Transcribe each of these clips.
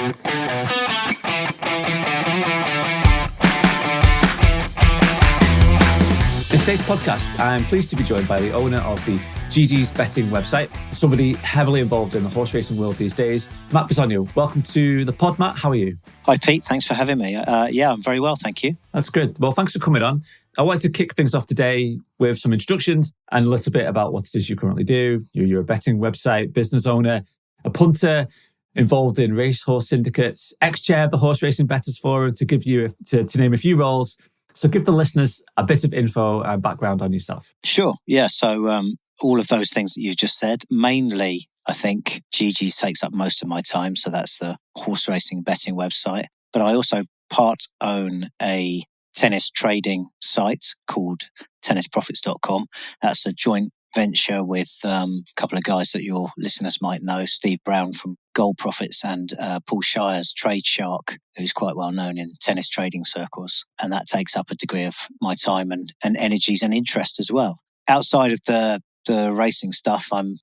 In today's podcast, I'm pleased to be joined by the owner of the GG's betting website, somebody heavily involved in the horse racing world these days, Matt Bisogno. Welcome to the pod, Matt. How are you? Hi, Pete. Thanks for having me. I'm very well, thank you. That's good. Well, thanks for coming on. I wanted to kick things off today with some introductions and a little bit about what it is you currently do. You're a betting website business owner, a punter, involved in racehorse syndicates, ex-chair of the Horse Racing Bettors Forum, to name a few roles. So give the listeners a bit of info and background on yourself. Sure. Yeah. So all of those things that you've just said, mainly, I think GG takes up most of my time. So that's the horse racing betting website. But I also part own a tennis trading site called tennisprofits.com. That's a joint venture with a couple of guys that your listeners might know, Steve Brown from Gold Profits and Paul Shire's Trade Shark, who's quite well known in tennis trading circles. And that takes up a degree of my time and energies and interest as well. Outside of the racing stuff, I'm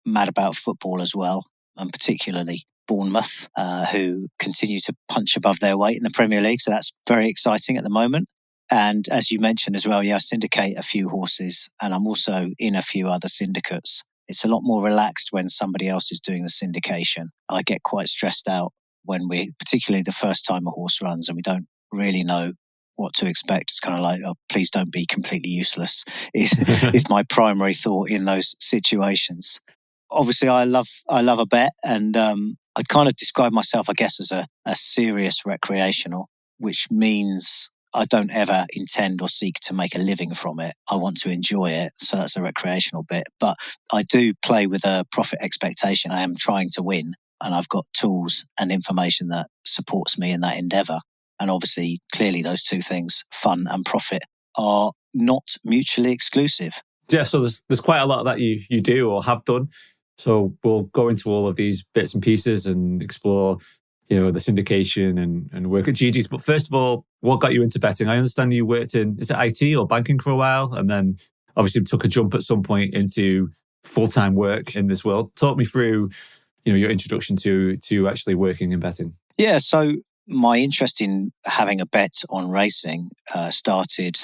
mad about football as well, and particularly Bournemouth, who continue to punch above their weight in the Premier League. So that's very exciting at the moment. And as you mentioned as well, I syndicate a few horses and I'm also in a few other syndicates. It's a lot more relaxed when somebody else is doing the syndication. I get quite stressed out particularly the first time a horse runs and we don't really know what to expect. It's kind of like, oh, please don't be completely useless is my primary thought in those situations. Obviously, I love a bet and I'd kind of describe myself, I guess, as a serious recreational, which means I don't ever intend or seek to make a living from it. I want to enjoy it. So that's a recreational bit. But I do play with a profit expectation. I am trying to win and I've got tools and information that supports me in that endeavor. And obviously, clearly those two things, fun and profit, are not mutually exclusive. Yeah, so there's quite a lot that you do or have done. So we'll go into all of these bits and pieces and explore the syndication and work at GG's. But first of all, what got you into betting? I understand you worked in, is it IT or banking for a while? And then obviously took a jump at some point into full-time work in this world. Talk me through, your introduction to actually working in betting. Yeah, so my interest in having a bet on racing started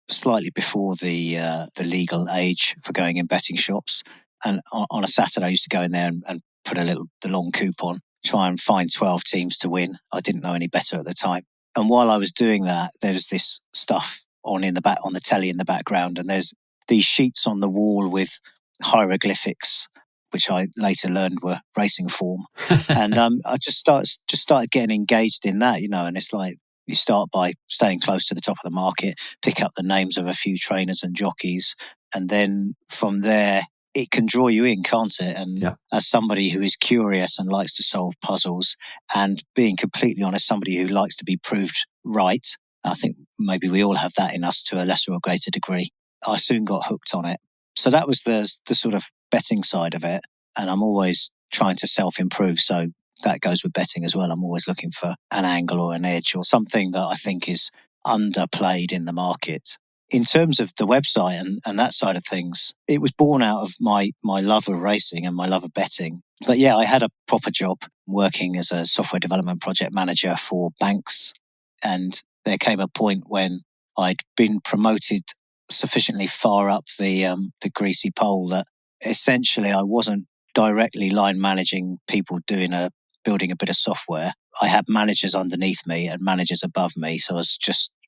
slightly before the legal age for going in betting shops. And on a Saturday, I used to go in there and put the long coupon, try and find 12 teams to win. I didn't know any better at the time. And while I was doing that, there was this stuff on the telly in the background, and there's these sheets on the wall with hieroglyphics, which I later learned were racing form. And I just started getting engaged in that, and it's like you start by staying close to the top of the market, pick up the names of a few trainers and jockeys, and then from there, it can draw you in, can't it? And as somebody who is curious and likes to solve puzzles and being completely honest, somebody who likes to be proved right, I think maybe we all have that in us to a lesser or greater degree. I soon got hooked on it. So that was the sort of betting side of it. And I'm always trying to self-improve. So that goes with betting as well. I'm always looking for an angle or an edge or something that I think is underplayed in the market. In terms of the website and that side of things, it was born out of my love of racing and my love of betting. But yeah, I had a proper job working as a software development project manager for banks. And there came a point when I'd been promoted sufficiently far up the greasy pole that essentially I wasn't directly line managing people building a bit of software. I had managers underneath me and managers above me. So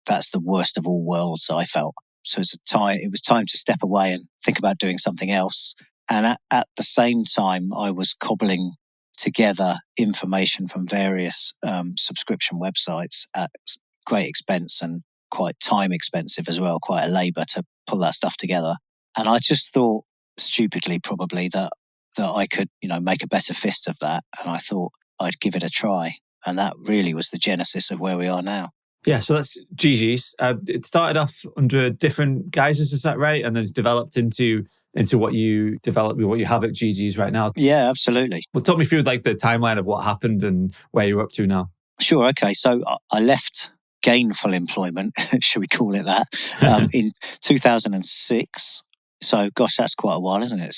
that's the worst of all worlds, I felt. So it was time to step away and think about doing something else. And at the same time, I was cobbling together information from various subscription websites at great expense and quite time expensive as well, quite a labour to pull that stuff together. And I just thought, stupidly probably, that I could, make a better fist of that. And I thought I'd give it a try. And that really was the genesis of where we are now. Yeah, so that's GG's. It started off under different guises, is that right? And then it's developed into what you have at GG's right now. Yeah, absolutely. Well, talk me through the timeline of what happened and where you're up to now. Sure. Okay. So I left gainful employment, should we call it that, in 2006. So, gosh, that's quite a while, isn't it?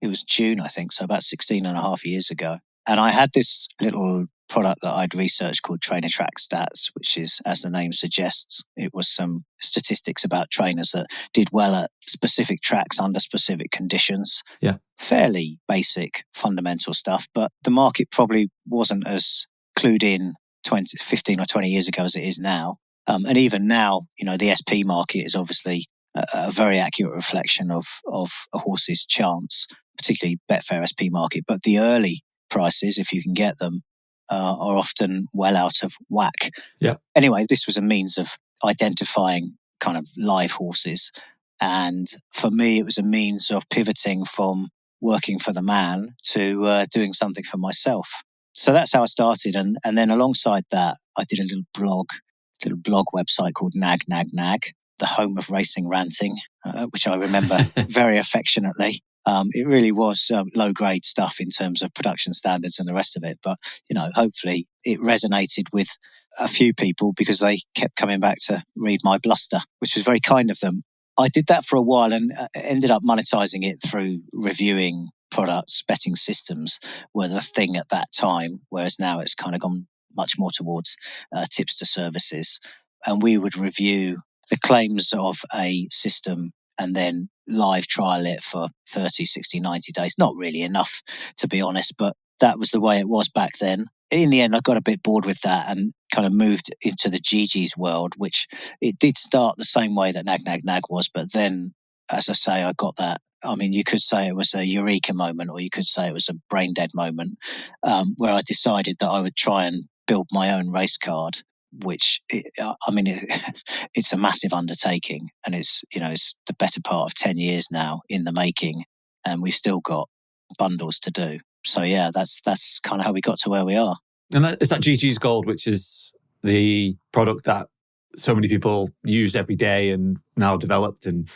It was June, I think. So about 16 and a half years ago. And I had this little product that I'd researched called Trainer Track Stats, which is, as the name suggests, it was some statistics about trainers that did well at specific tracks under specific conditions. Yeah. Fairly basic, fundamental stuff, but the market probably wasn't as clued in 15 or 20 years ago as it is now. And even now, the SP market is obviously a very accurate reflection of a horse's chance, particularly Betfair SP market. But the early prices, if you can get them, are often well out of whack. Yeah. Anyway, this was a means of identifying kind of live horses. And for me, it was a means of pivoting from working for the man to doing something for myself. So that's how I started. And then alongside that, I did a little blog website called Nag, the home of racing ranting, which I remember very affectionately. It really was low grade stuff in terms of production standards and the rest of it. But, hopefully it resonated with a few people because they kept coming back to read my bluster, which was very kind of them. I did that for a while and ended up monetizing it through reviewing products. Betting systems were the thing at that time, whereas now it's kind of gone much more towards tips to services. And we would review the claims of a system and then live trial it for 30, 60, 90 days. Not really enough, to be honest, but that was the way it was back then. In the end, I got a bit bored with that and kind of moved into the GG's world, which it did start the same way that Nag was. But then, as I say, I got that. I mean, you could say it was a eureka moment, or you could say it was a brain dead moment, where I decided that I would try and build my own race card, which, it's a massive undertaking, and it's the better part of 10 years now in the making, and we've still got bundles to do. So yeah, that's kind of how we got to where we are. And is that GG's Gold, which is the product that so many people use every day and now developed and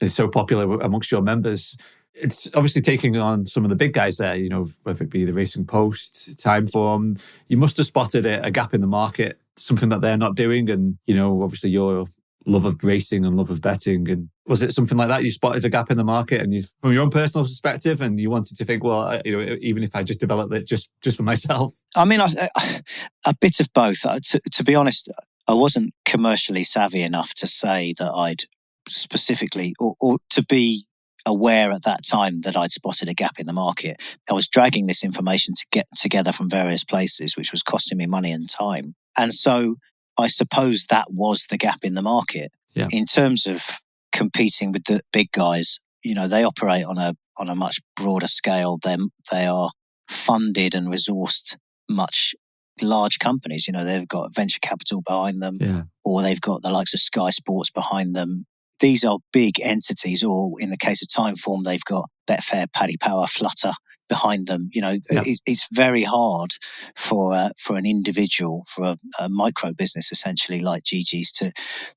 is so popular amongst your members. It's obviously taking on some of the big guys there, whether it be the Racing Post, Timeform. You must have spotted a gap in the market, something that they're not doing. And, obviously your love of racing and love of betting. And was it something like that? You spotted a gap in the market and from your own personal perspective, and you wanted to think, well, even if I just develop it just for myself. I mean, a bit of both. To be honest, I wasn't commercially savvy enough to say that I'd specifically or to be aware at that time that I'd spotted a gap in the market. I was dragging this information to get together from various places, which was costing me money and time. And so I suppose that was the gap in the market. Yeah. In terms of competing with the big guys, they operate on a much broader scale. They are funded and resourced much large companies. They've got venture capital behind them, or they've got the likes of Sky Sports behind them. These are big entities, or in the case of Timeform, they've got Betfair, Paddy Power, Flutter behind them. It's very hard for an individual, for a micro business essentially like GG's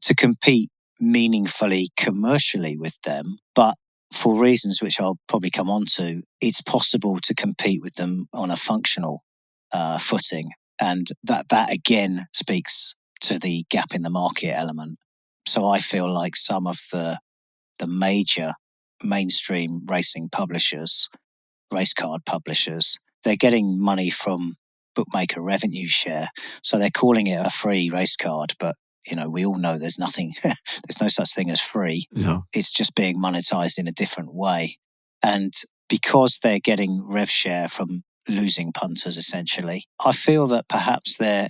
to compete meaningfully commercially with them. But for reasons which I'll probably come on to, it's possible to compete with them on a functional footing. And that again speaks to the gap in the market element. So I feel like some of the major mainstream racing publishers, race card publishers, they're getting money from bookmaker revenue share. So they're calling it a free race card, but we all know there's nothing, there's no such thing as free. No. It's just being monetized in a different way. And because they're getting rev share from losing punters, essentially, I feel that perhaps they're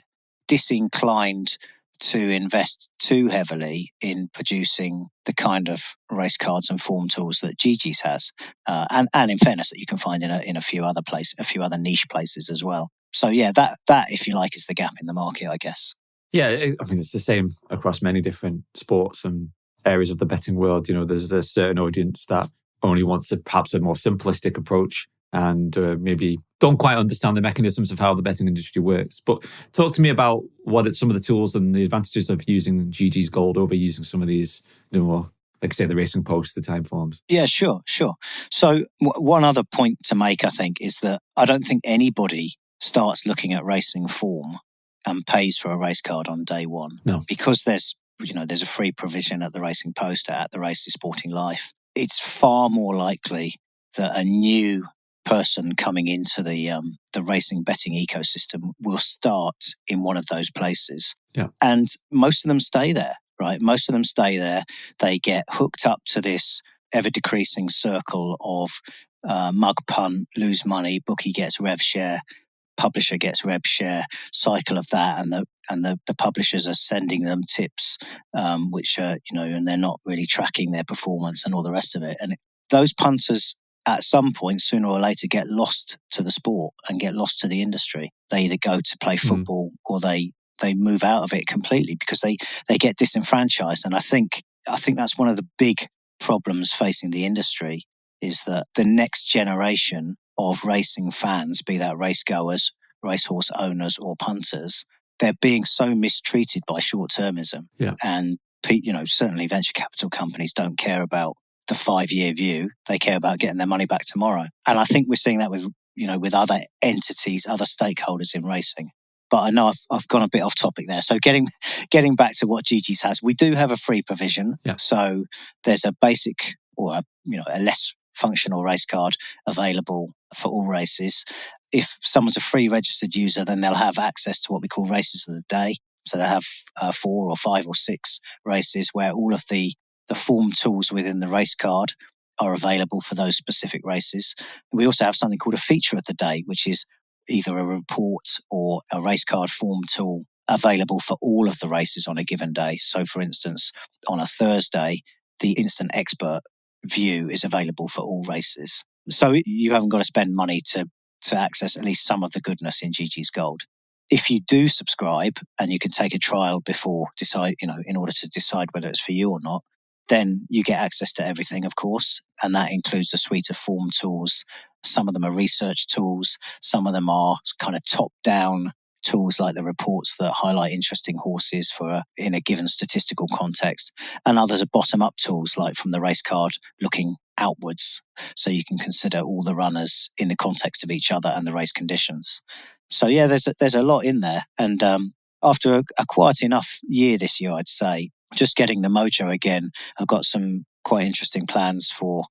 disinclined to invest too heavily in producing the kind of race cards and form tools that GG's has, and in fairness, that you can find in a few other niche places as well. So yeah, that if you like is the gap in the market, I guess. Yeah, it's the same across many different sports and areas of the betting world. There's a certain audience that only wants perhaps a more simplistic approach and maybe don't quite understand the mechanisms of how the betting industry works. But talk to me about some of the tools and the advantages of using GG's Gold over using some of these, like say the Racing Post, the Timeforms. Yeah, sure. So one other point to make, I think, is that I don't think anybody starts looking at racing form and pays for a race card on day one. No. Because there's a free provision at the Racing Post, at the Races Sporting Life. It's far more likely that a new person coming into the racing betting ecosystem will start in one of those places. Yeah. And most of them stay there, right? Most of them stay there. They get hooked up to this ever decreasing circle of mug punt, lose money, bookie gets rev share, publisher gets rev share, cycle of that, and the publishers are sending them tips, which are, and they're not really tracking their performance and all the rest of it. And those punters at some point, sooner or later, get lost to the sport and get lost to the industry. They either go to play football or they move out of it completely because they get disenfranchised. And I think that's one of the big problems facing the industry, is that the next generation of racing fans, be that race goers, racehorse owners, or punters, they're being so mistreated by short-termism. Yeah. And certainly venture capital companies don't care about the 5-year view. They care about getting their money back tomorrow. And I think we're seeing that with other entities, other stakeholders in racing. But I know I've gone a bit off topic there. So getting back to what GG's has, we do have a free provision. Yeah. So there's a basic or a less functional race card available for all races. If someone's a free registered user, then they'll have access to what we call races of the day. So they'll have 4 or 5 or 6 races where all of the form tools within the race card are available for those specific races. We also have something called a feature of the day, which is either a report or a race card form tool available for all of the races on a given day. So, for instance, on a Thursday, the instant expert view is available for all races. So you haven't got to spend money to access at least some of the goodness in GG's Gold. If you do subscribe and you can take a trial before in order to decide whether it's for you or not, then you get access to everything, of course. And that includes a suite of form tools. Some of them are research tools. Some of them are kind of top-down tools like the reports that highlight interesting horses in a given statistical context. And others are bottom-up tools, like from the race card looking outwards. So you can consider all the runners in the context of each other and the race conditions. So yeah, there's a lot in there. And after a quiet enough year this year, I'd say, just getting the mojo again, I've got some quite interesting plans for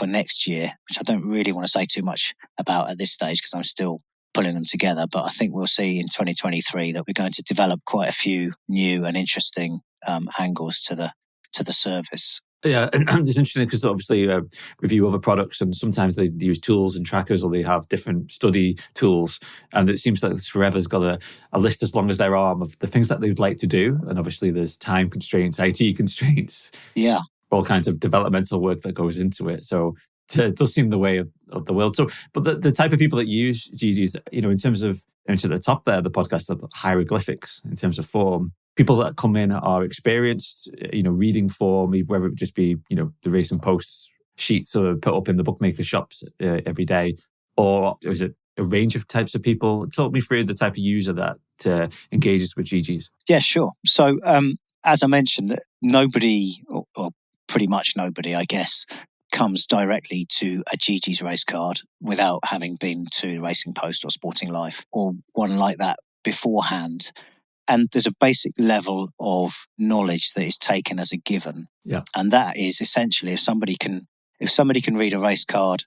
next year, which I don't really want to say too much about at this stage because I'm still pulling them together. But I think we'll see in 2023 that we're going to develop quite a few new and interesting angles to the service. Yeah, and it's interesting because obviously review other products, and sometimes they use tools and trackers, or they have different study tools. And it seems like Forever's got a list as long as their arm of the things that they'd like to do. And obviously there's time constraints, IT constraints, all kinds of developmental work that goes into it. So it does seem the way of the world. So, but the type of people that use GG's, in terms of, at the top there, the podcast, the hieroglyphics in terms of form. People that come in are experienced, reading form, whether it just be, the Racing Post's sheets sort of put up in the bookmaker shops every day, or is it a range of types of people? Talk me through the type of user that engages with GG's. Yeah, sure. So, as I mentioned, nobody, or pretty much nobody, I guess, comes directly to a GG's race card without having been to Racing Post or Sporting Life or one like that beforehand. And there's a basic level of knowledge that is taken as a given. Yeah. And that is essentially if somebody can read a race card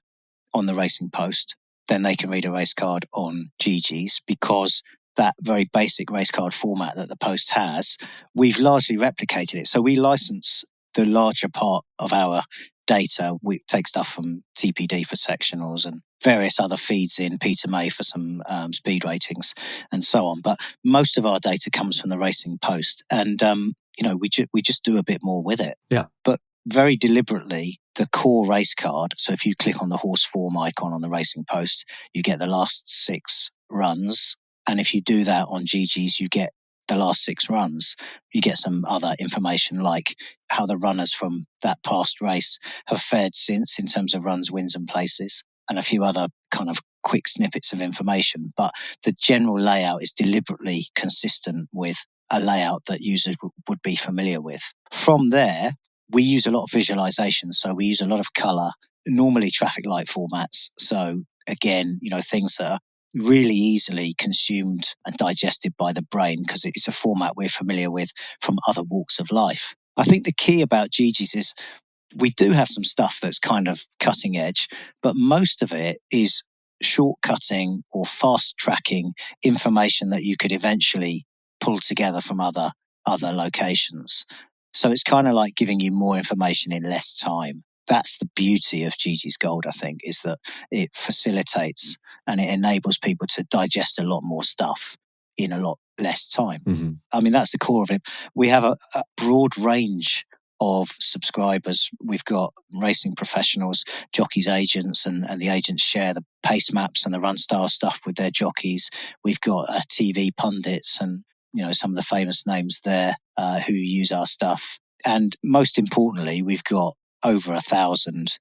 on the Racing Post, then they can read a race card on GG's, because that very basic race card format that the Post has, we've largely replicated it. So we license the larger part of our data. We take stuff from TPD for sectionals and various other feeds in Peter May for some speed ratings and so on. But most of our data comes from the Racing Post, and we just do a bit more with it. Yeah. But very deliberately, the core race card. So if you click on the horse form icon on the Racing Post, you get the last 6 runs, and if you do that on GG's, you get the last 6 runs. You get some other information like how the runners from that past race have fared since in terms of runs, wins and places, and a few other kind of quick snippets of information. But the general layout is deliberately consistent with a layout that users would be familiar with. From there, we use a lot of visualization. So we use a lot of color, normally traffic light formats. So again, things that are really easily consumed and digested by the brain because it's a format we're familiar with from other walks of life. I think the key about GG's is we do have some stuff that's kind of cutting edge, but most of it is shortcutting or fast tracking information that you could eventually pull together from other locations. So it's kind of like giving you more information in less time. That's the beauty of Gigi's Gold, I think, is that it facilitates and it enables people to digest a lot more stuff in a lot less time. Mm-hmm. I mean, that's the core of it. We have a broad range of subscribers. We've got racing professionals, jockeys, agents, and the agents share the pace maps and the run style stuff with their jockeys. We've got TV pundits and some of the famous names there who use our stuff. And most importantly, we've got over 1,000.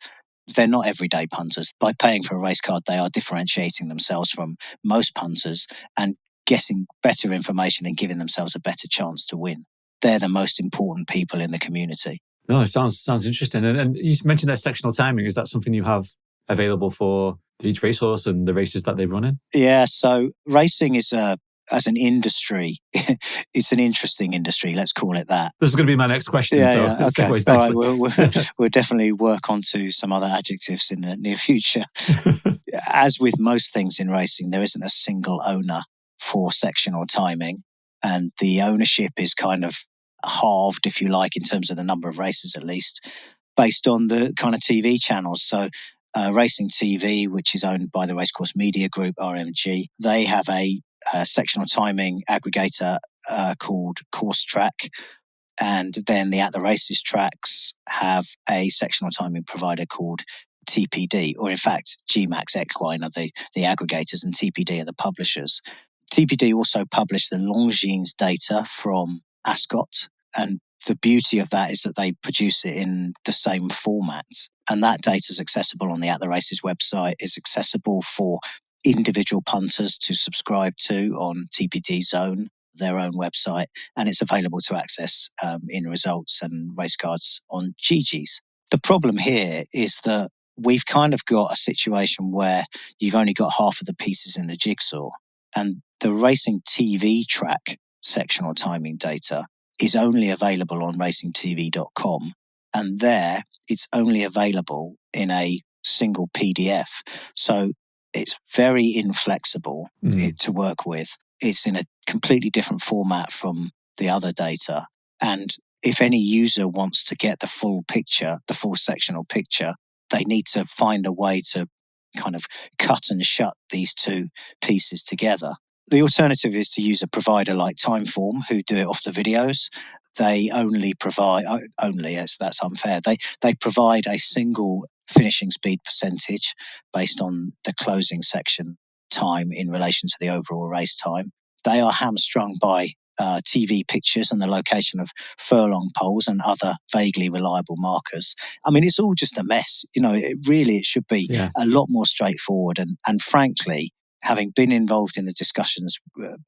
They're not everyday punters. By paying for a race card, they are differentiating themselves from most punters and getting better information and giving themselves a better chance to win. They're the most important people in the community. No, it sounds interesting. And you mentioned their sectional timing. Is that something you have available for each racehorse and the races that they run in? Yeah, so racing is as an industry, it's an interesting industry. Let's call it that. This is going to be my next question. Yeah, so okay. All right, we'll definitely work on to some other adjectives in the near future. As with most things in racing, there isn't a single owner for sectional timing, and the ownership is kind of halved, if you like, in terms of the number of races, at least, based on the kind of TV channels. So Racing TV, which is owned by the Racecourse Media Group, RMG, they have a sectional timing aggregator called Course Track. And then the At the Races tracks have a sectional timing provider called TPD, or in fact, GMAX Equine are the aggregators and TPD are the publishers. TPD also publish the Longines data from Ascot, and the beauty of that is that they produce it in the same format. And that data is accessible on the At the Races website. It's accessible for individual punters to subscribe to on TPD Zone, their own website, and it's available to access in results and race cards on Gigi's. The problem here is that we've kind of got a situation where you've only got half of the pieces in the jigsaw, and the Racing TV track sectional timing data is only available on racingtv.com, and there it's only available in a single PDF. So it's very inflexible to work with. It's in a completely different format from the other data. And if any user wants to get the full picture, the full sectional picture, they need to find a way to kind of cut and shut these two pieces together. The alternative is to use a provider like Timeform, who do it off the videos. They only provide, that's unfair. They provide a single finishing speed percentage based on the closing section time in relation to the overall race time. They are hamstrung by TV pictures and the location of furlong poles and other vaguely reliable markers. I mean, it's all just a mess. It should be a lot more straightforward. And frankly, having been involved in the discussions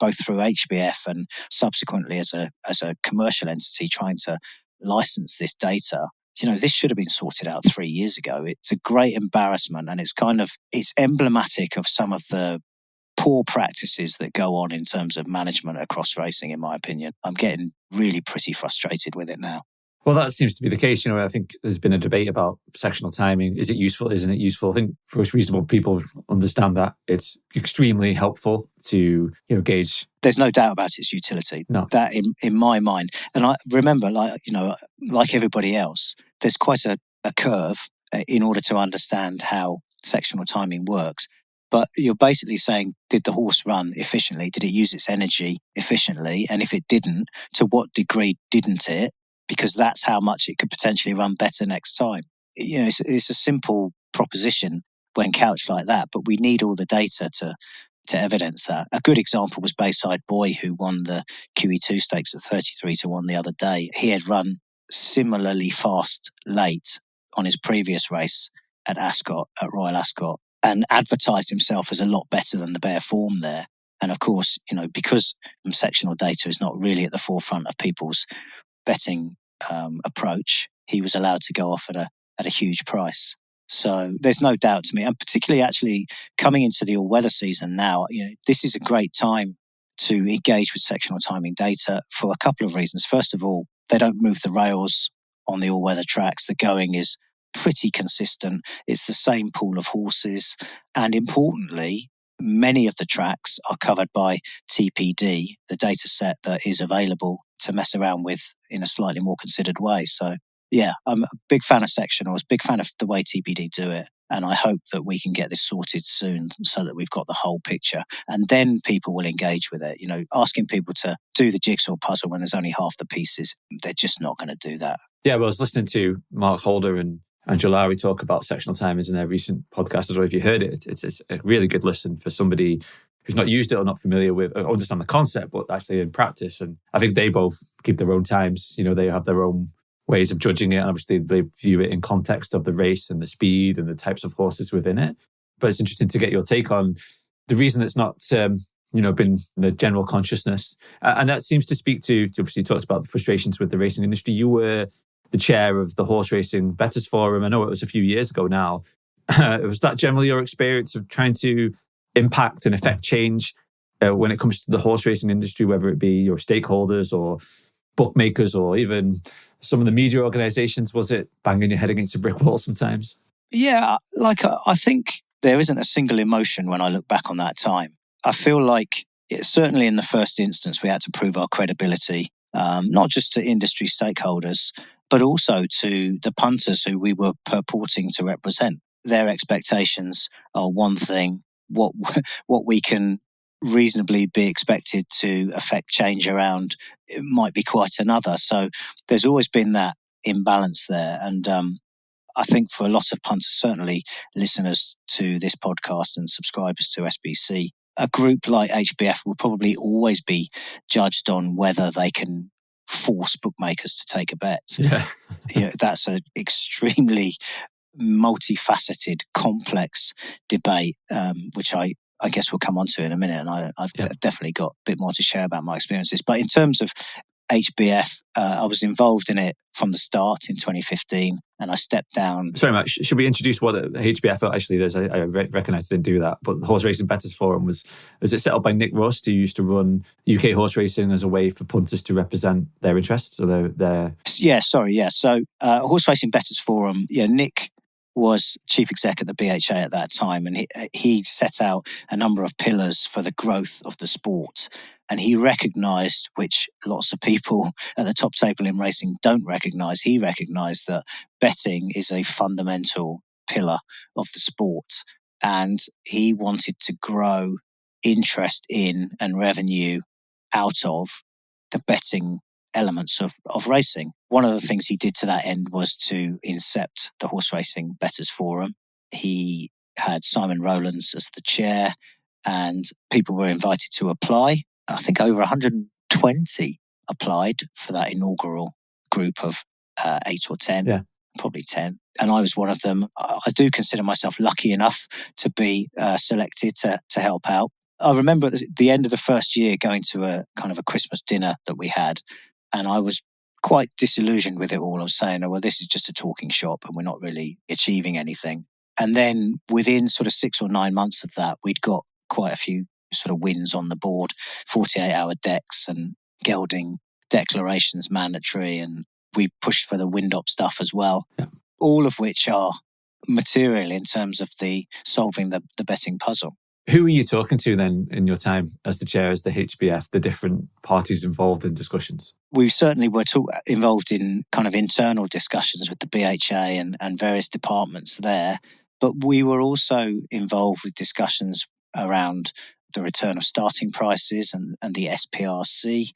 both through HBF and subsequently as a commercial entity trying to license this data, this should have been sorted out 3 years ago. It's a great embarrassment, and it's emblematic of some of the poor practices that go on in terms of management across racing, in my opinion. I'm getting really pretty frustrated with it now. Well, that seems to be the case. I think there's been a debate about sectional timing. Is it useful? Isn't it useful? I think most reasonable people understand that it's extremely helpful to gauge. There's no doubt about its utility. No. That in my mind. And I remember, like everybody else, there's quite a curve in order to understand how sectional timing works. But you're basically saying, did the horse run efficiently? Did it use its energy efficiently? And if it didn't, to what degree didn't it? Because that's how much it could potentially run better next time. It's a simple proposition when couched like that, but we need all the data to evidence that. A good example was Bayside Boy, who won the QE2 stakes at 33-1 the other day. He had run similarly fast late on his previous race at Ascot, at Royal Ascot, and advertised himself as a lot better than the bare form there. And of course, because sectional data is not really at the forefront of people's betting approach, he was allowed to go off at a huge price. So there's no doubt to me, and particularly actually coming into the all-weather season now, this is a great time to engage with sectional timing data for a couple of reasons. First of all, they don't move the rails on the all-weather tracks. The going is pretty consistent. It's the same pool of horses. And importantly, many of the tracks are covered by TPD, the data set that is available to mess around with in a slightly more considered way. So, yeah, I'm a big fan of sectionals, big fan of the way TPD do it. And I hope that we can get this sorted soon so that we've got the whole picture. And then people will engage with it. You know, asking people to do the jigsaw puzzle when there's only half the pieces, they're just not going to do that. Yeah, well, I was listening to Mark Holder and Angelari talk about sectional timers in their recent podcast. I don't know if you heard it. It's a really good listen for somebody who's not used it or not familiar with, or understand the concept, but actually in practice. And I think they both keep their own times. You know, they have their own ways of judging it. And obviously, they view it in context of the race and the speed and the types of horses within it. But it's interesting to get your take on the reason it's not, been the general consciousness. And that seems to speak to, obviously, you talked about the frustrations with the racing industry. You were the chair of the Horse Racing Bettors Forum. I know it was a few years ago now. Was that generally your experience of trying to impact and affect change when it comes to the horse racing industry, whether it be your stakeholders or bookmakers or even some of the media organizations? Was it banging your head against a brick wall sometimes? Yeah, I think there isn't a single emotion when I look back on that time. I feel like certainly in the first instance, we had to prove our credibility, not just to industry stakeholders, but also to the punters who we were purporting to represent. Their expectations are one thing. What we can reasonably be expected to affect change around, it might be quite another. So there's always been that imbalance there. And I think for a lot of punters, certainly listeners to this podcast and subscribers to SBC, a group like HBF will probably always be judged on whether they can force bookmakers to take a bet. Yeah. That's an extremely multifaceted, complex debate, which I guess we'll come on to in a minute. And I've definitely got a bit more to share about my experiences. But in terms of HBF, I was involved in it from the start in 2015, and I stepped down. Sorry, Matt, should we introduce what HBF actually is? I recognise I didn't do that, but the Horse Racing Bettors Forum was it set up by Nick Rust, who used to run UK horse racing as a way for punters to represent their interests? Or their... So Horse Racing Bettors Forum, Nick was chief exec at the BHA at that time, and he set out a number of pillars for the growth of the sport. And he recognised, which lots of people at the top table in racing don't recognise, he recognised that betting is a fundamental pillar of the sport. And he wanted to grow interest in and revenue out of the betting elements of racing. One of the things he did to that end was to incept the Horse Racing Bettors Forum. He had Simon Rowlands as the chair, and people were invited to apply. I think over 120 applied for that inaugural group of 8 or 10, probably 10. And I was one of them. I do consider myself lucky enough to be selected to help out. I remember at the end of the first year going to a kind of a Christmas dinner that we had, and I was quite disillusioned with it all. I was saying, well, this is just a talking shop and we're not really achieving anything. And then within sort of 6 or 9 months of that, we'd got quite a few sort of wins on the board, 48-hour decks and gelding declarations mandatory. And we pushed for the Windop stuff as well, all of which are material in terms of the solving the betting puzzle. Who were you talking to then in your time as the chair, as the HBF, the different parties involved in discussions? We certainly were involved in kind of internal discussions with the BHA and various departments there. But we were also involved with discussions around the return of starting prices and the SPRC.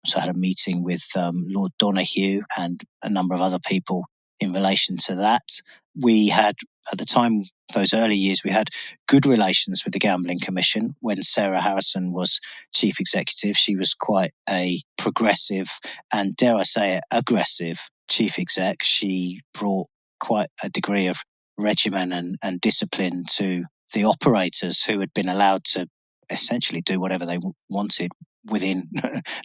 So I had a meeting with Lord Donoghue and a number of other people in relation to that. We had, at the time, those early years, we had good relations with the Gambling Commission. When Sarah Harrison was chief executive, she was quite a progressive and, dare I say it, aggressive chief exec. She brought quite a degree of regimen and discipline to the operators, who had been allowed to essentially do whatever they wanted within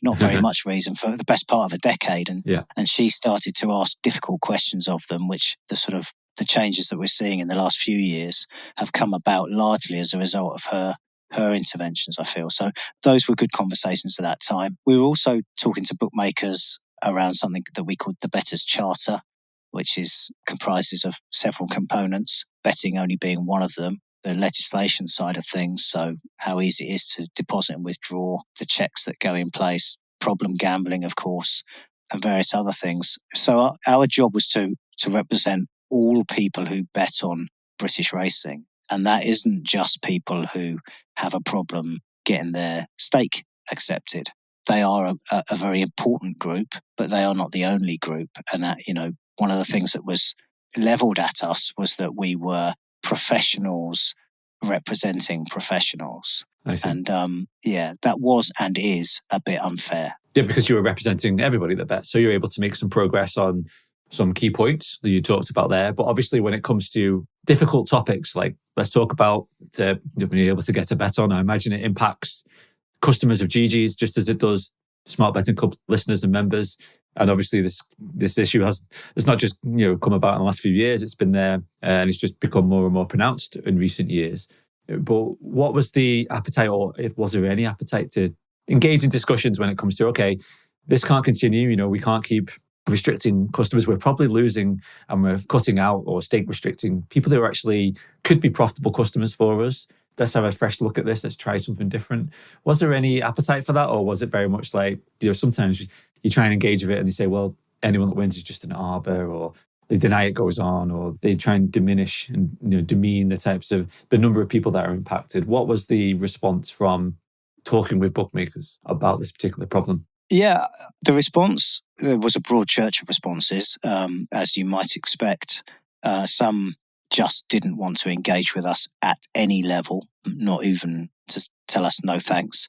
not very much reason for the best part of a decade. And she started to ask difficult questions of them, which the changes that we're seeing in the last few years have come about largely as a result of her interventions, I feel. So those were good conversations at that time. We were also talking to bookmakers around something that we called the Bettors Charter, which comprises of several components, betting only being one of them. The legislation side of things, so how easy it is to deposit and withdraw, the checks that go in place, problem gambling, of course, and various other things. So our job was to represent all people who bet on British racing. And that isn't just people who have a problem getting their stake accepted. They are a very important group, but they are not the only group. And that, one of the things that was leveled at us was that we were professionals representing professionals. I see. And that was and is a bit unfair. Yeah, because you were representing everybody that bet. So you're able to make some progress on some key points that you talked about there. But obviously, when it comes to difficult topics, like let's talk about being able to get a bet on, I imagine it impacts customers of GG's just as it does Smart Betting Club listeners and members. And obviously, this issue has not just come about in the last few years. It's been there and it's just become more and more pronounced in recent years. But what was the appetite, or was there any appetite to engage in discussions when it comes to, okay, this can't continue, we can't keep restricting customers. We're probably losing and we're cutting out or stake restricting people who actually could be profitable customers for us. Let's have a fresh look at this. Let's try something different. Was there any appetite for that? Or was it very much like, sometimes you try and engage with it and they say, well, anyone that wins is just an arbor, or they deny it goes on, or they try and diminish and demean the number of people that are impacted. What was the response from talking with bookmakers about this particular problem? Yeah, the response, there was a broad church of responses, as you might expect. Some just didn't want to engage with us at any level, not even to tell us no thanks.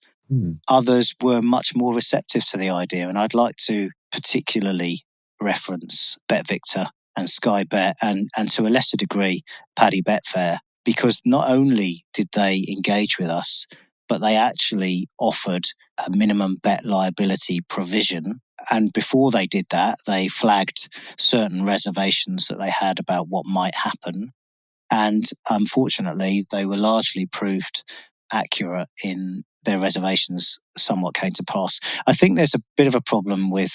Others were much more receptive to the idea, and I'd like to particularly reference BetVictor and Sky Bet, and to a lesser degree, Paddy Betfair, because not only did they engage with us, but they actually offered a minimum bet liability provision. And before they did that, they flagged certain reservations that they had about what might happen. And unfortunately, they were largely proved accurate in their reservations, somewhat came to pass. I think there's a bit of a problem with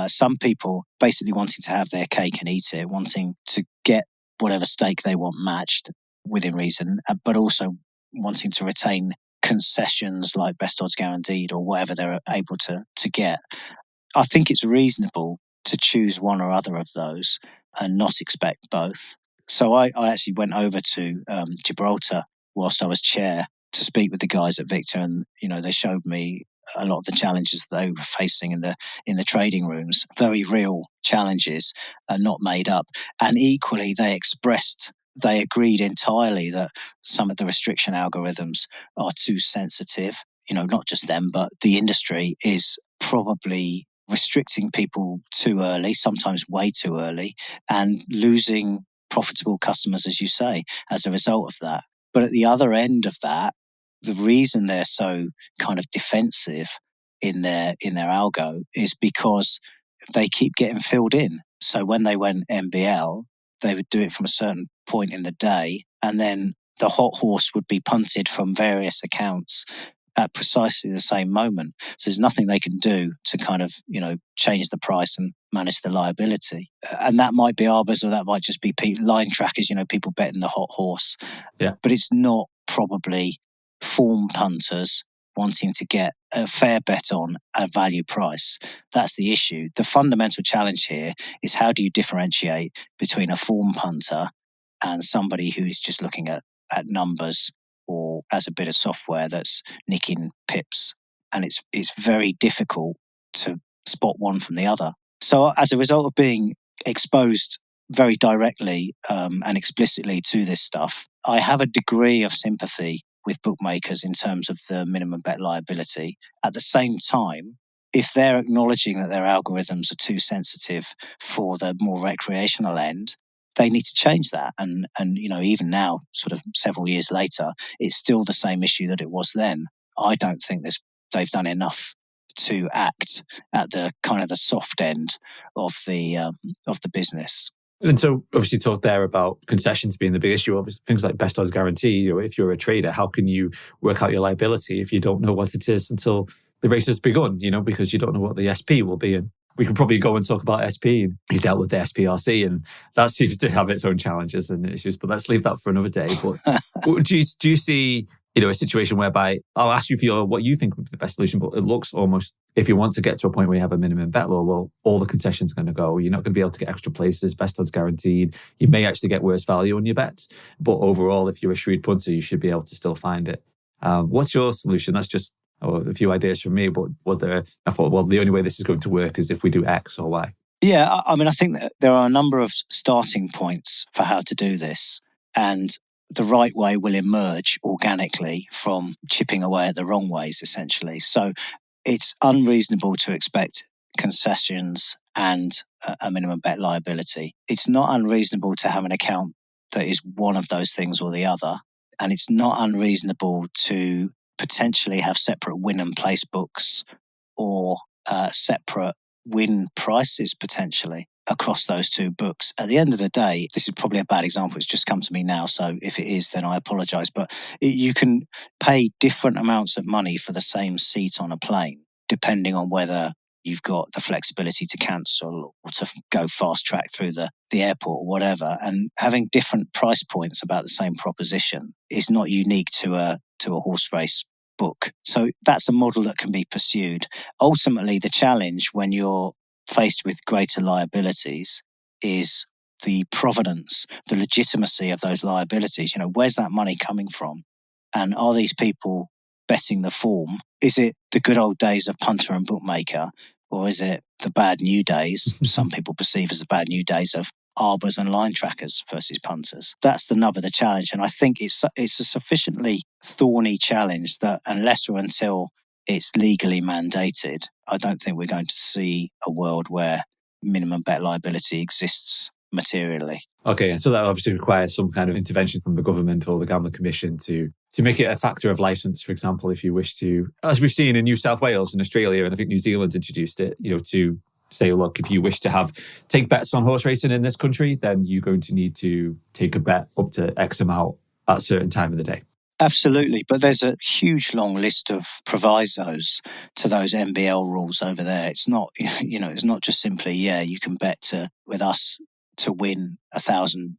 some people basically wanting to have their cake and eat it, wanting to get whatever stake they want matched within reason, but also wanting to retain concessions like best odds guaranteed or whatever they're able to get. I think it's reasonable to choose one or other of those and not expect both. So I actually went over to Gibraltar whilst I was chair to speak with the guys at Victor, and they showed me a lot of the challenges that they were facing in the trading rooms, very real challenges, not made up. And equally, they agreed entirely that some of the restriction algorithms are too sensitive. Not just them, but the industry is probably restricting people too early, sometimes way too early, and losing profitable customers, as you say, as a result of that. But at the other end of that, the reason they're so kind of defensive in their algo is because they keep getting filled in. So when they went MBL, they would do it from a certain point in the day, and then the hot horse would be punted from various accounts at precisely the same moment. So there's nothing they can do to kind of, change the price and manage the liability. And that might be arbors, or that might just be line trackers, people betting the hot horse. Yeah. But it's not probably form punters wanting to get a fair bet on a value price. That's the issue. The fundamental challenge here is, how do you differentiate between a form punter and somebody who's just looking at numbers or as a bit of software that's nicking pips? And it's very difficult to spot one from the other. So as a result of being exposed very directly and explicitly to this stuff, I have a degree of sympathy with bookmakers in terms of the minimum bet liability. At the same time, if they're acknowledging that their algorithms are too sensitive for the more recreational end, they need to change that. And even now, sort of several years later, it's still the same issue that it was then. I don't think they've done enough to act at the kind of the soft end of the business. And so obviously talked there about concessions being the big issue. Obviously, things like best odds guarantee, if you're a trader, how can you work out your liability if you don't know what it is until the race has begun, because you don't know what the SP will be in? we can probably go and talk about SP. He dealt with the SPRC, and that seems to have its own challenges and issues. But let's leave that for another day. But do you see, a situation whereby I'll ask you for what you think would be the best solution, but it looks almost, if you want to get to a point where you have a minimum bet law, well, all the concessions are going to go. You're not going to be able to get extra places. Best odds guaranteed. You may actually get worse value on your bets, but overall, if you're a shrewd punter, you should be able to still find it. What's your solution? That's just a few ideas from me, but I thought, well, the only way this is going to work is if we do X or Y. Yeah, I mean, I think that there are a number of starting points for how to do this, and the right way will emerge organically from chipping away at the wrong ways, essentially. So it's unreasonable to expect concessions and a minimum bet liability. It's not unreasonable to have an account that is one of those things or the other, and it's not unreasonable to potentially have separate win and place books or separate win prices potentially across those two books. At the end of the day, this is probably a bad example. It's just come to me now. So if it is, then I apologize. But you can pay different amounts of money for the same seat on a plane, depending on whether you've got the flexibility to cancel or to go fast track through the airport or whatever. And having different price points about the same proposition is not unique to a horse race book. So that's a model that can be pursued. Ultimately, the challenge when you're faced with greater liabilities is the provenance, the legitimacy of those liabilities. Where's that money coming from? And are these people betting the form? Is it the good old days of punter and bookmaker, or is it the bad new days, some people perceive as the bad new days of arbors and line trackers versus punters? That's the nub of the challenge. And I think it's a sufficiently thorny challenge that unless or until it's legally mandated, I don't think we're going to see a world where minimum bet liability exists materially. Okay, so that obviously requires some kind of intervention from the government or the Gambling Commission to make it a factor of license, for example, if you wish to, as we've seen in New South Wales and Australia, and I think New Zealand's introduced it, to say, look, if you wish to take bets on horse racing in this country, then you're going to need to take a bet up to X amount at a certain time of the day. Absolutely. But there's a huge long list of provisos to those MBL rules over there. It's not, it's not just simply, you can bet with us to win $1,000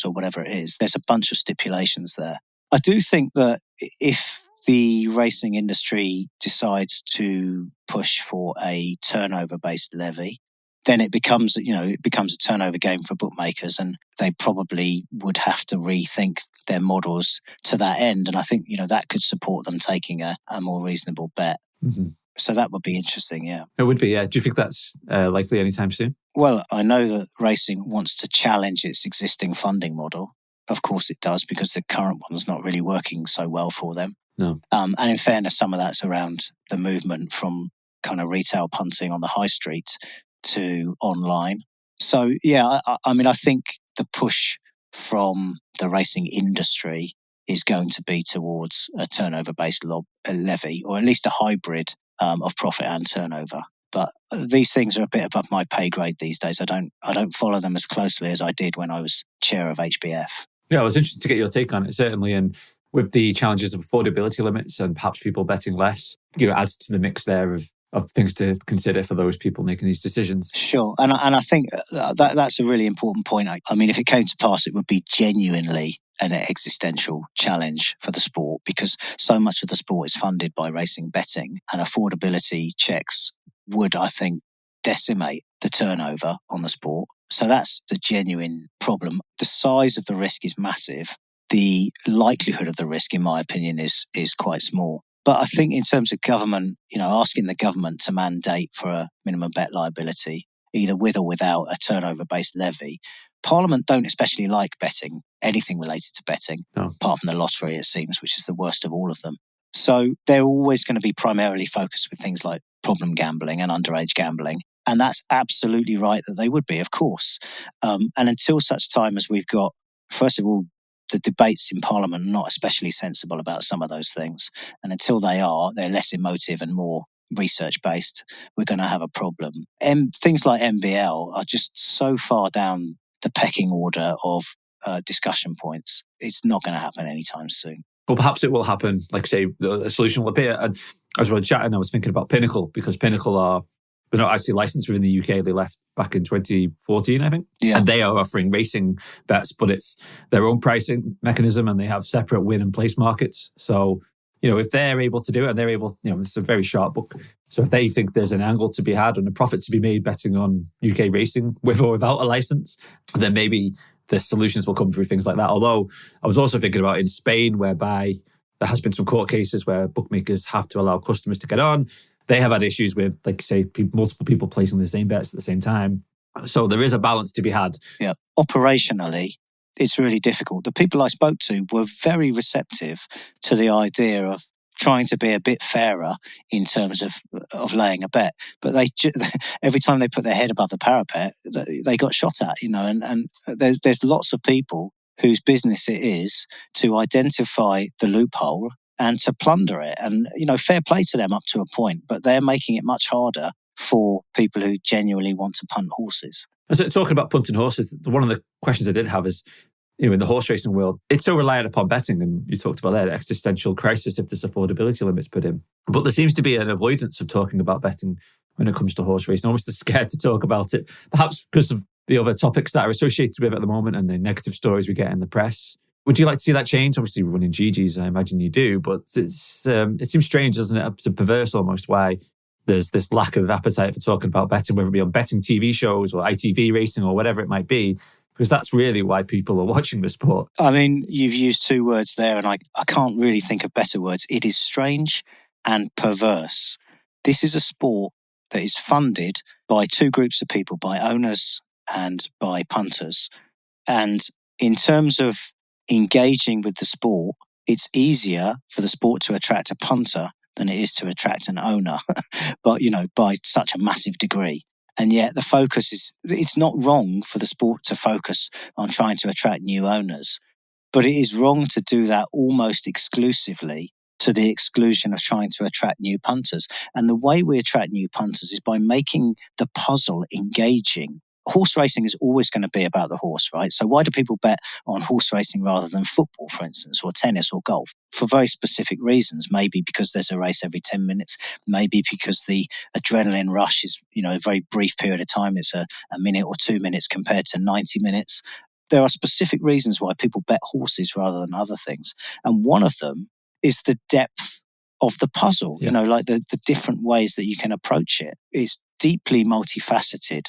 or whatever it is. There's a bunch of stipulations there. I do think that if the racing industry decides to push for a turnover-based levy, then it becomes a turnover game for bookmakers, and they probably would have to rethink their models to that end. And I think, that could support them taking a more reasonable bet. Mm-hmm. So that would be interesting, yeah. It would be, yeah. Do you think that's likely anytime soon? Well, I know that racing wants to challenge its existing funding model. Of course it does, because the current one's not really working so well for them. No. And in fairness, some of that's around the movement from kind of retail punting on the high street to online. So, yeah, I think the push from the racing industry is going to be towards a turnover-based levy, or at least a hybrid of profit and turnover. But these things are a bit above my pay grade these days. I don't follow them as closely as I did when I was chair of HBF. Yeah, it was interesting to get your take on it, certainly. And with the challenges of affordability limits and perhaps people betting less, adds to the mix there of things to consider for those people making these decisions. Sure. And I think that's a really important point. I mean, if it came to pass, it would be genuinely an existential challenge for the sport, because so much of the sport is funded by racing betting, and affordability checks would, I think, decimate the turnover on the sport. So that's the genuine problem. The size of the risk is massive. The likelihood of the risk, in my opinion, is quite small. But I think in terms of government, asking the government to mandate for a minimum bet liability, either with or without a turnover-based levy, Parliament don't especially like betting, anything related to betting, apart from the lottery, it seems, which is the worst of all of them. So they're always going to be primarily focused with things like problem gambling and underage gambling. And that's absolutely right that they would be, of course. And until such time as we've got, first of all, the debates in Parliament are not especially sensible about some of those things. And until they're less emotive and more research-based, we're going to have a problem. Things like MBL are just so far down the pecking order of discussion points. It's not going to happen anytime soon. Well, perhaps it will happen. Like, say, a solution will appear. And as we were chatting, I was thinking about Pinnacle, because Pinnacle are they're not actually licensed within the UK. They left back in 2014, I think. Yeah. And they are offering racing bets, but it's their own pricing mechanism and they have separate win and place markets. So, if they're able to do it and they're able, it's a very sharp book. So if they think there's an angle to be had and a profit to be made betting on UK racing with or without a license, then maybe the solutions will come through things like that. Although I was also thinking about in Spain, whereby there has been some court cases where bookmakers have to allow customers to get on. They have had issues with, like you say, multiple people placing the same bets at the same time. So there is a balance to be had. Yeah. Operationally, it's really difficult. The people I spoke to were very receptive to the idea of trying to be a bit fairer in terms of laying a bet. But every time they put their head above the parapet, they got shot at, and there's lots of people whose business it is to identify the loophole and to plunder it. And, fair play to them up to a point, but they're making it much harder for people who genuinely want to punt horses. So talking about punting horses, one of the questions I did have is, in the horse racing world, it's so reliant upon betting. And you talked about that existential crisis if there's affordability limits put in. But there seems to be an avoidance of talking about betting when it comes to horse racing. Almost scared to talk about it, perhaps because of the other topics that are associated with it at the moment and the negative stories we get in the press. Would you like to see that change? Obviously, running GGs, I imagine you do, but it seems strange, doesn't it? It's perverse almost why there's this lack of appetite for talking about betting, whether it be on betting TV shows or ITV racing or whatever it might be, because that's really why people are watching the sport. I mean, you've used two words there, and I can't really think of better words. It is strange and perverse. This is a sport that is funded by two groups of people, by owners and by punters. And in terms of engaging with the sport, it's easier for the sport to attract a punter than it is to attract an owner, but, by such a massive degree. And yet the focus is, it's not wrong for the sport to focus on trying to attract new owners, but it is wrong to do that almost exclusively to the exclusion of trying to attract new punters. And the way we attract new punters is by making the puzzle engaging. Horse racing is always going to be about the horse, right? So why do people bet on horse racing rather than football, for instance, or tennis or golf? For very specific reasons. Maybe because there's a race every 10 minutes. Maybe because the adrenaline rush is, a very brief period of time. It's a minute or 2 minutes compared to 90 minutes. There are specific reasons why people bet horses rather than other things. And one of them is the depth of the puzzle, like the different ways that you can approach it. It's deeply multifaceted.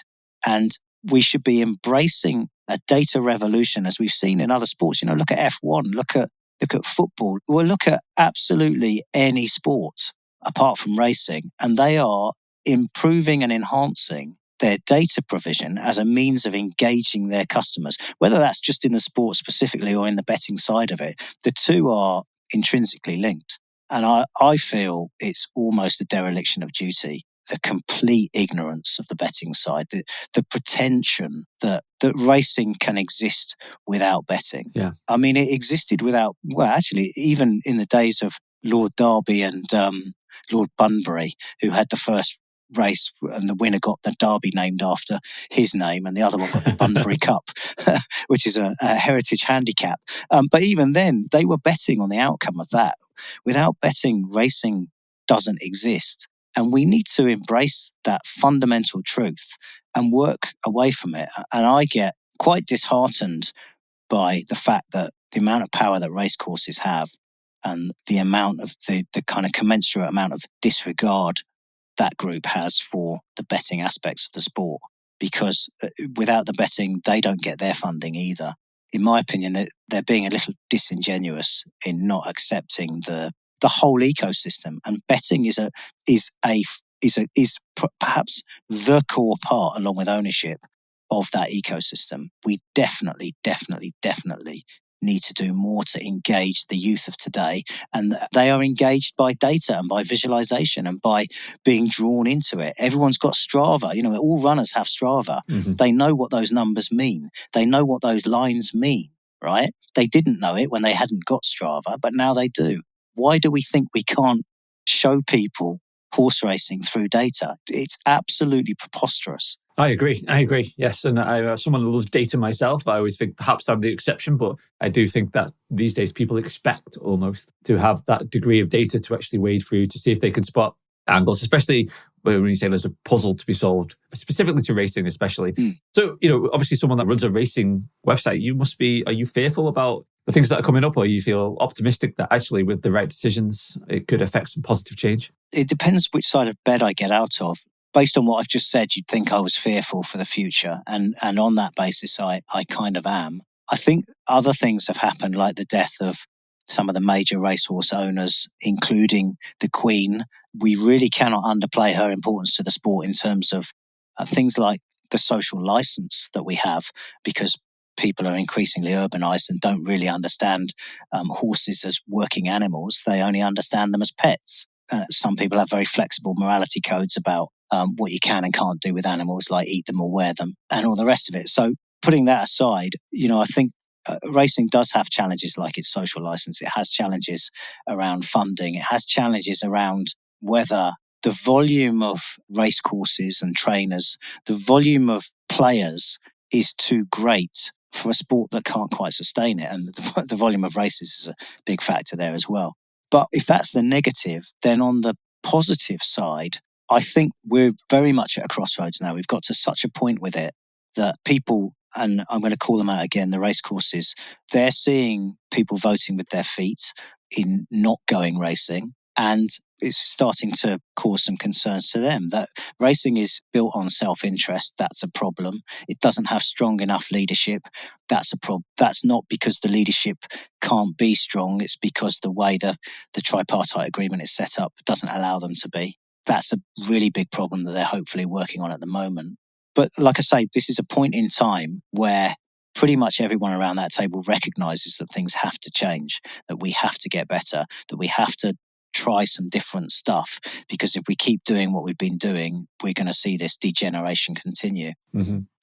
And we should be embracing a data revolution, as we've seen in other sports. Look at F1, look at football. We'll look at absolutely any sport apart from racing, and they are improving and enhancing their data provision as a means of engaging their customers, whether that's just in the sport specifically or in the betting side of it. The two are intrinsically linked. And I feel it's almost a dereliction of duty, the complete ignorance of the betting side, the pretension that racing can exist without betting. Yeah. I mean, it existed without, actually, even in the days of Lord Derby and Lord Bunbury, who had the first race, and the winner got the Derby named after his name, and the other one got the Bunbury Cup, which is a heritage handicap. But even then, they were betting on the outcome of that. Without betting, racing doesn't exist. And we need to embrace that fundamental truth and work away from it. And I get quite disheartened by the fact that the amount of power that racecourses have and the amount of the kind of commensurate amount of disregard that group has for the betting aspects of the sport. Because without the betting, they don't get their funding either. In my opinion, they're being a little disingenuous in not accepting the whole ecosystem, and betting is perhaps the core part, along with ownership, of that ecosystem. We definitely need to do more to engage the youth of today, and they are engaged by data and by visualization and by being drawn into it. Everyone's got Strava. All runners have Strava. Mm-hmm. They know what those numbers mean. They know what those lines mean, right? They didn't know it when they hadn't got Strava, but now they do. Why do we think we can't show people horse racing through data? It's absolutely preposterous. I agree. Yes. And I'm someone who loves data myself. I always think perhaps I'm the exception, but I do think that these days people expect almost to have that degree of data to actually wade through to see if they can spot angles, especially when you say there's a puzzle to be solved, specifically to racing especially. So, obviously someone that runs a racing website, are you fearful about the things that are coming up, or you feel optimistic that actually with the right decisions, it could affect some positive change? It depends which side of bed I get out of. Based on what I've just said, you'd think I was fearful for the future. And on that basis, I kind of am. I think other things have happened, like the death of some of the major racehorse owners, including the Queen. We really cannot underplay her importance to the sport in terms of things like the social license that we have, because people are increasingly urbanized and don't really understand horses as working animals. They only understand them as pets. Some people have very flexible morality codes about what you can and can't do with animals, like eat them or wear them and all the rest of it. So putting that aside, I think racing does have challenges like its social license. It has challenges around funding. It has challenges around whether the volume of race courses and trainers, the volume of players is too great for a sport that can't quite sustain it. And the volume of races is a big factor there as well. But if that's the negative, then on the positive side, I think we're very much at a crossroads now. We've got to such a point with it that people, and I'm going to call them out again, the race courses, they're seeing people voting with their feet in not going racing. And it's starting to cause some concerns to them. That racing is built on self-interest. That's a problem. It doesn't have strong enough leadership. That's a problem. That's not because the leadership can't be strong. It's because the way the tripartite agreement is set up doesn't allow them to be. That's a really big problem that they're hopefully working on at the moment. But like I say, this is a point in time where pretty much everyone around that table recognizes that things have to change, that we have to get better, that we have to try some different stuff, because if we keep doing what we've been doing, we're going to see this degeneration continue.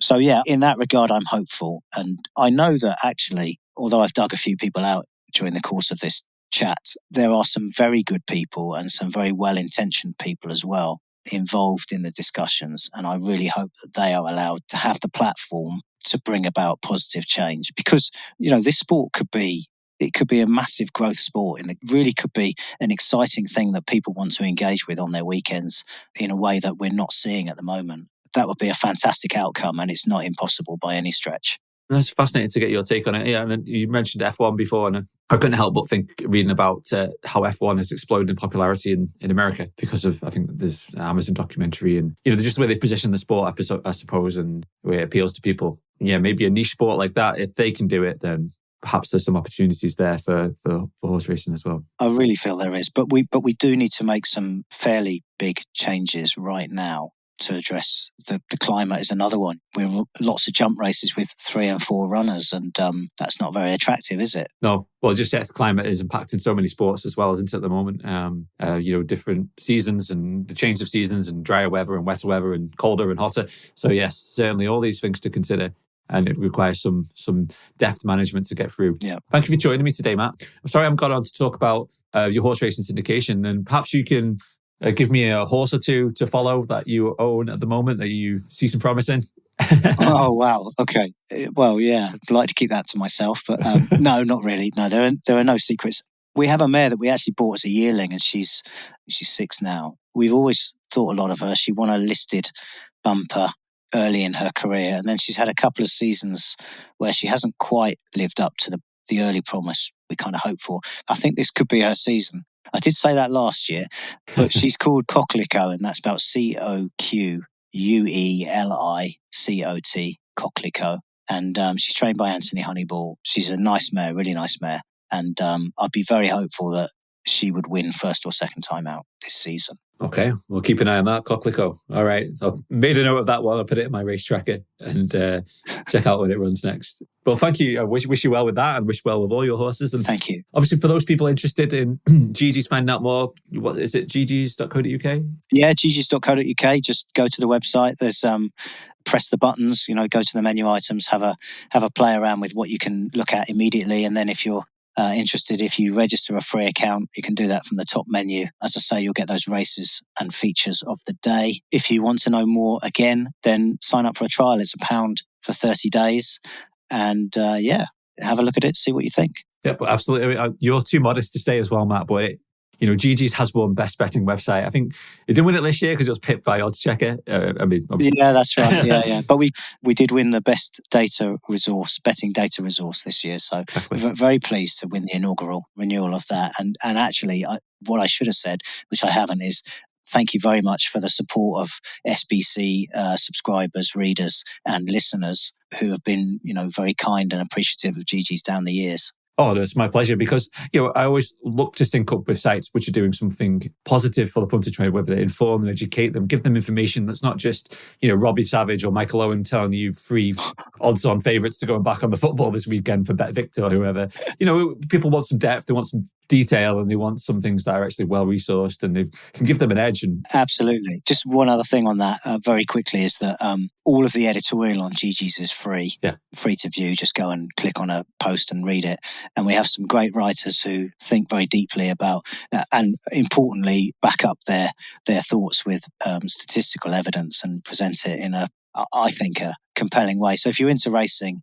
So yeah, in that regard, I'm hopeful. And I know that actually, although I've dug a few people out during the course of this chat, there are some very good people and some very well-intentioned people as well involved in the discussions. And I really hope that they are allowed to have the platform to bring about positive change, because, this sport could be a massive growth sport, and it really could be an exciting thing that people want to engage with on their weekends in a way that we're not seeing at the moment. That would be a fantastic outcome, and it's not impossible by any stretch. That's fascinating to get your take on it. Yeah, and you mentioned F1 before, and I couldn't help but think, reading about how F1 has exploded in popularity in America because of, I think there's an Amazon documentary, and just the way they position the sport, I suppose, and the way it appeals to people. Yeah, maybe a niche sport like that, if they can do it, then perhaps there's some opportunities there for horse racing as well. I really feel there is, but we do need to make some fairly big changes right now to address the climate. Is another one. We've lots of jump races with 3 and 4 runners, and that's not very attractive, is it? No. Well, just yes, climate is impacting so many sports as well, isn't it, at the moment? Different seasons and the change of seasons and drier weather and wetter weather and colder and hotter. So yes, certainly all these things to consider. And it requires some deft management to get through. Yeah. Thank you for joining me today, Matt. I'm sorry I haven't got on to talk about your horse racing syndication, and perhaps you can give me a horse or two to follow that you own at the moment that you see some promise in. Oh, wow. Okay. Well, yeah, I'd like to keep that to myself, but no, not really. No, there are no secrets. We have a mare that we actually bought as a yearling, and she's 6 now. We've always thought a lot of her. She won a listed bumper early in her career, and then she's had a couple of seasons where she hasn't quite lived up to the early promise we kind of hoped for. I think this could be her season. I did say that last year, but she's called Coquelicot, and that's spelled Coquelicot, Coquelicot. And she's trained by Anthony Honeyball. She's a nice mare, really nice mare. And I'd be very hopeful that she would win first or second time out this season. Okay, we'll keep an eye on that, Coquelicot. All right, I've made a note of that one. I'll put it in my race tracker and check out when it runs next. Well, thank you. I wish you well with that, and wish well with all your horses. And thank you. Obviously, for those people interested in Gigi's, finding out more, what is it, ggs.co.uk? Yeah, ggs.co.uk. Just go to the website. There's press the buttons, go to the menu items, have a play around with what you can look at immediately. And then if you're interested, if you register a free account, you can do that from the top menu. As I say, you'll get those races and features of the day. If you want to know more, again, then sign up for a trial. It's £1 for 30 days. And have a look at it, see what you think. Yeah, but absolutely. You're too modest to say as well, Matt, but GG's has won best betting website. I think it didn't win it this year because it was pipped by Odds Checker. Yeah, that's right. Yeah. But we did win the best betting data resource this year. So we're very pleased to win the inaugural renewal of that. And actually, what I should have said, which I haven't, is thank you very much for the support of SBC subscribers, readers, and listeners who have been, very kind and appreciative of GG's down the years. Oh, it's my pleasure, because I always look to sync up with sites which are doing something positive for the punter trade, whether they inform and educate them, give them information that's not just Robbie Savage or Michael Owen telling you free odds-on favourites to go and back on the football this weekend for Bet Victor or whoever. People want some depth, they want some detail, and they want some things that are actually well resourced and they can give them an edge. Absolutely. Just one other thing on that very quickly is that all of the editorial on GG's is free, free to view. Just go and click on a post and read it. And we have some great writers who think very deeply about and importantly back up their thoughts with statistical evidence and present it in I think a compelling way. So if you're into racing,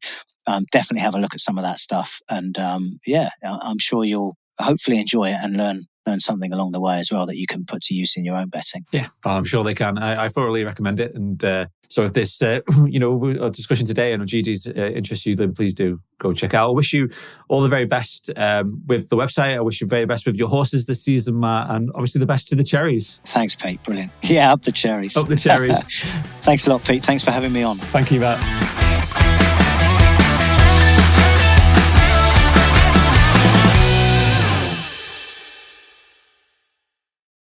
definitely have a look at some of that stuff. And I'm sure you'll hopefully enjoy it and learn something along the way as well that you can put to use in your own betting. Yeah, I'm sure they can. I thoroughly recommend it. And so if this, our discussion today and on GG's interests you, then please do go check out. I wish you all the very best with the website. I wish you the very best with your horses this season, Matt, and obviously the best to the cherries. Thanks, Pete. Brilliant. Yeah, up the cherries. Up the cherries. Thanks a lot, Pete. Thanks for having me on. Thank you, Matt.